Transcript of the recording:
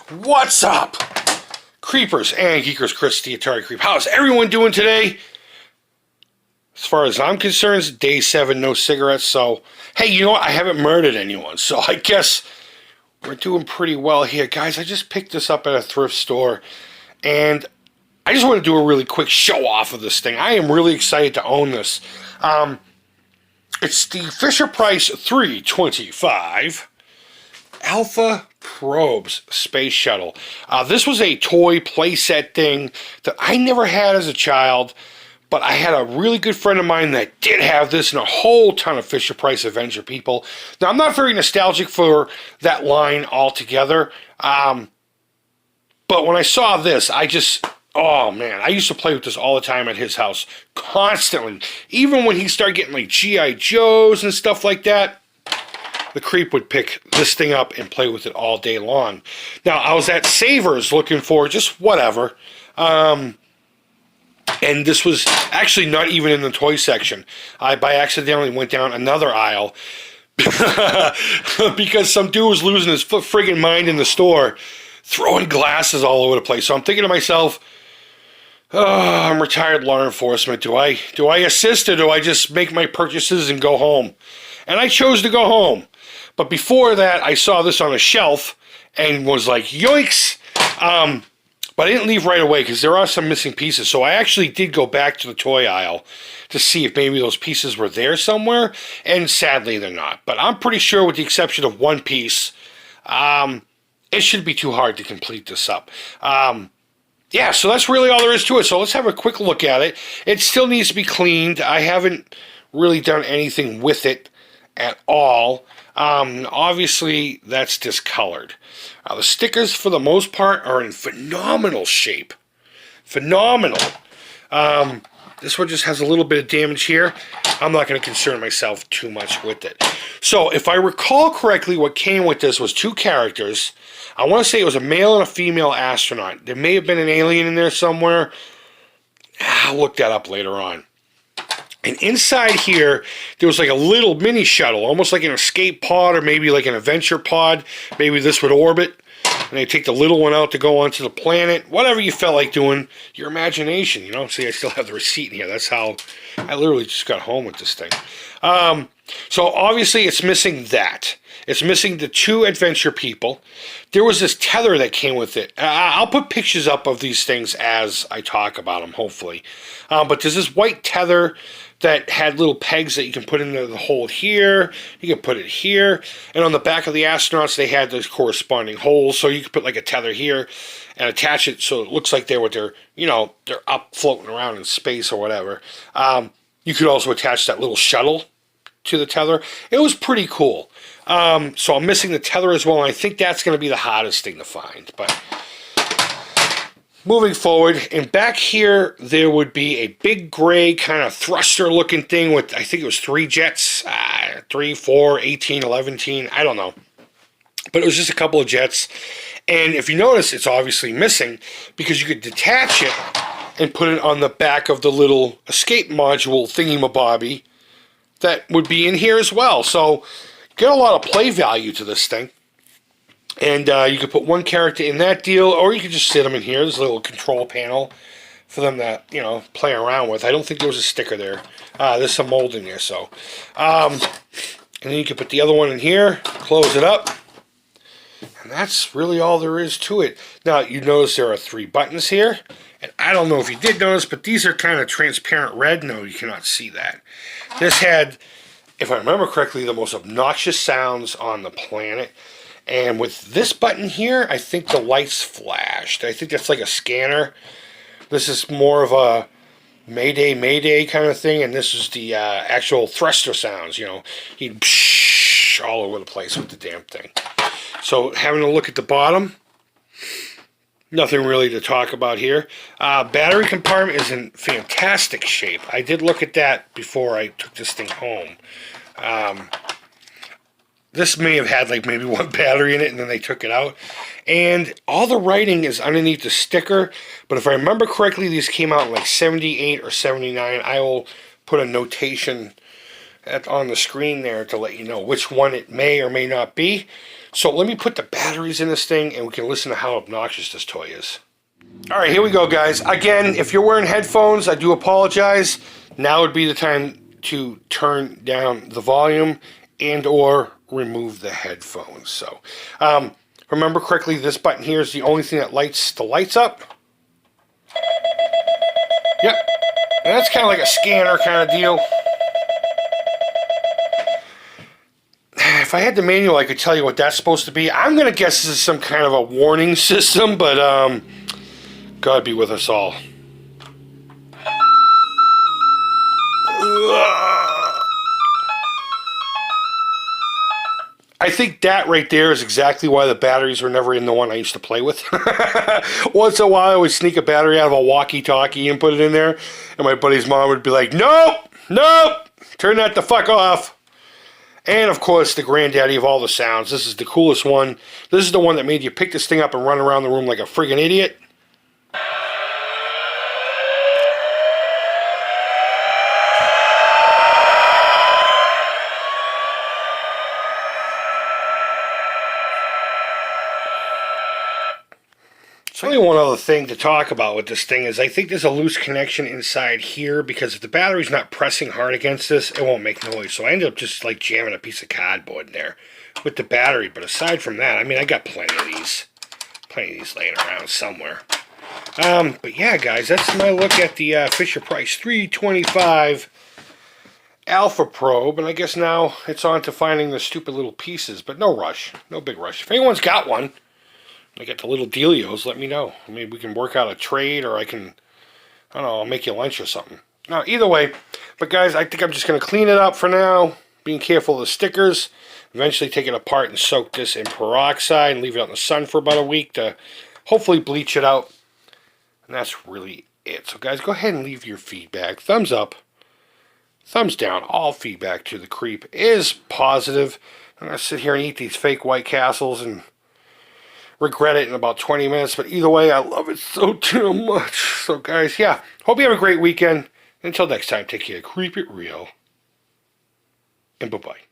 What's up, Creepers and Geekers? Chris, the Atari Creep. How's everyone doing today? As far as I'm concerned, it's day 7, no cigarettes. So, hey, you know what? I haven't murdered anyone. So I guess we're doing pretty well here. Guys, I just picked this up at a thrift store. And I just want to do a really quick show off of this thing. I am really excited to own this. It's the Fisher-Price 325 Alpha Probes Space Shuttle. This was a toy playset thing that I never had as a child, but I had a really good friend of mine that did have this and a whole ton of Fisher-Price Adventure people. Now, I'm not very nostalgic for that line altogether, but when I saw this, oh man, I used to play with this all the time at his house, constantly. Even when he started getting like G.I. Joes and stuff like that, the Creep would pick this thing up and play with it all day long. Now, I was at Savers looking for just whatever, and this was actually not even in the toy section. I by accidentally went down another aisle because some dude was losing his friggin' mind in the store, throwing glasses all over the place. So I'm thinking to myself, oh, I'm retired law enforcement. Do I assist or do I just make my purchases and go home? And I chose to go home. But before that, I saw this on a shelf and was like, yoinks! But I didn't leave right away because there are some missing pieces. So I actually did go back to the toy aisle to see if maybe those pieces were there somewhere. And sadly, they're not. But I'm pretty sure with the exception of one piece, it shouldn't be too hard to complete this up. Yeah, so that's really all there is to it. So let's have a quick look at it. It still needs to be cleaned. I haven't really done anything with it at all. Obviously, that's discolored. The stickers, for the most part, are in phenomenal shape. Phenomenal. This one just has a little bit of damage here. I'm not going to concern myself too much with it. So, if I recall correctly, what came with this was 2 characters. I want to say it was a male and a female astronaut. There may have been an alien in there somewhere. I'll look that up later on. And inside here, there was like a little mini shuttle, almost like an escape pod or maybe like an adventure pod. Maybe this would orbit. And they take the little one out to go onto the planet. Whatever you felt like doing, your imagination, you know. See, I still have the receipt here. That's how I literally just got home with this thing. So obviously it's missing that. It's missing the 2 adventure people. There was this tether that came with it. I'll put pictures up of these things as I talk about them, hopefully. But there's this white tether that had little pegs that you can put into the hole here. You can put it here. And on the back of the astronauts, they had those corresponding holes. So you could put like a tether here and attach it so it looks like they're up floating around in space or whatever. You could also attach that little shuttle to the tether. It was pretty cool. So I'm missing the tether as well, and I think that's going to be the hardest thing to find. But moving forward, and back here, there would be a big gray kind of thruster-looking thing with, I think it was 3 jets, 3, 4, 18, 11, I don't know. But it was just a couple of jets. And if you notice, it's obviously missing because you could detach it and put it on the back of the little escape module thingy-mabobby that would be in here as well. So get a lot of play value to this thing. And you could put one character in that deal, or you could just sit them in here. There's a little control panel for them to, play around with. I don't think there was a sticker there. There's some mold in there, so. And then you could put the other one in here, close it up. And that's really all there is to it. Now, you notice there are 3 buttons here. And I don't know if you did notice, but these are kind of transparent red. No, you cannot see that. This had, if I remember correctly, the most obnoxious sounds on the planet. And with this button here, I think the lights flashed. I think that's like a scanner. This is more of a Mayday, Mayday kind of thing. And this is the actual thruster sounds, He'd psh all over the place with the damn thing. So having a look at the bottom, nothing really to talk about here. Battery compartment is in fantastic shape. I did look at that before I took this thing home. This may have had like maybe 1 battery in it and then they took it out. And all the writing is underneath the sticker. But if I remember correctly, these came out in like 78 or 79. I will put a notation on the screen there to let you know which one it may or may not be. So let me put the batteries in this thing and we can listen to how obnoxious this toy is. All right, here we go, guys. Again, if you're wearing headphones, I do apologize. Now would be the time to turn down the volume and or remove the headphones. So remember correctly, this button here is the only thing that lights the lights up. Yep, and that's kind of like a scanner kind of deal. If I had the manual, I could tell you what that's supposed to be. I'm going to guess this is some kind of a warning system, but God be with us all. I think that right there is exactly why the batteries were never in the one I used to play with. Once in a while, I would sneak a battery out of a walkie-talkie and put it in there, and my buddy's mom would be like, nope, nope, turn that the fuck off. And, of course, the granddaddy of all the sounds. This is the coolest one. This is the one that made you pick this thing up and run around the room like a friggin' idiot. So only one other thing to talk about with this thing is I think there's a loose connection inside here because if the battery's not pressing hard against this, it won't make noise. So I ended up just like jamming a piece of cardboard in there with the battery. But aside from that, I mean, I got plenty of these laying around somewhere. But yeah, guys, that's my look at the Fisher-Price 325 Alpha Probe. And I guess now it's on to finding the stupid little pieces, but no rush, no big rush. If anyone's got one, I get the little dealios, let me know. Maybe we can work out a trade, or I don't know, I'll make you lunch or something. Now, either way, but guys, I think I'm just going to clean it up for now, being careful of the stickers, eventually take it apart and soak this in peroxide and leave it out in the sun for about a week to hopefully bleach it out. And that's really it. So guys, go ahead and leave your feedback. Thumbs up, thumbs down. All feedback to the Creep is positive. I'm going to sit here and eat these fake White Castles and regret it in about 20 minutes, but either way, I love it so damn much. So guys, yeah, hope you have a great weekend. Until next time, take care, creep it real, and bye-bye.